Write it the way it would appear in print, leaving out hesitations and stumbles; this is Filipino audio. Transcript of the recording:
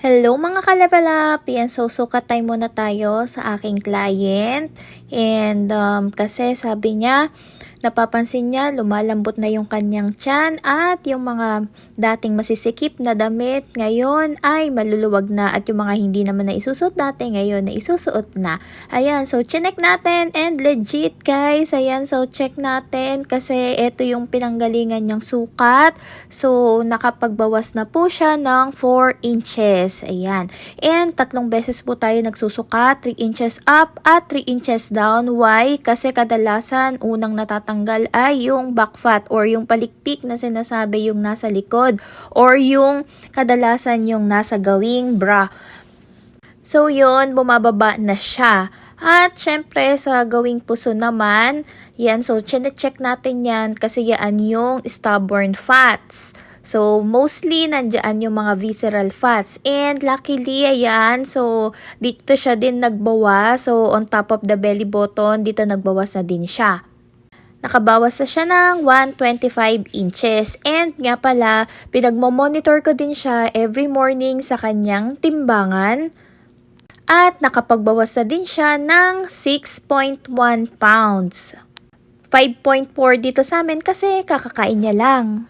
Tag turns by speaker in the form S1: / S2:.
S1: Hello mga kalapalap! Yan, so sukat time muna tayo sa aking client. And kasi sabi niya, napapansin niya lumalambot na yung kanyang tiyan at yung mga dating masisikip na damit ngayon ay maluluwag na at yung mga hindi naman na isusuot dati ngayon na isusuot na. Ayan, so chinek natin and legit guys. Ayan, so check natin kasi ito yung pinanggalingan niyang sukat. So nakapagbawas na po siya ng 4 inches. Ayan. And 3 beses po tayo nagsusukat, 3 inches up at 3 inches down. Why? Kasi kadalasan unang natatanggal ay yung back fat or yung palikpik na sinasabi yung nasa likod or yung kadalasan yung nasa gawing bra. So yun, bumababa na siya. At syempre sa gawing puso naman, yan, so check natin yan kasi yan yung stubborn fats. So mostly nandiyan yung mga visceral fats and luckily ayan, so dito siya din nagbawas. So on top of the belly button, dito nagbawas na din siya. Nakabawas na siya ng 125 inches. And nga pala, pinagmo-monitor ko din siya every morning sa kanyang timbangan. At nakapagbawas na din siya ng 6.1 pounds. 5.4 dito sa amin kasi kakakain niya lang.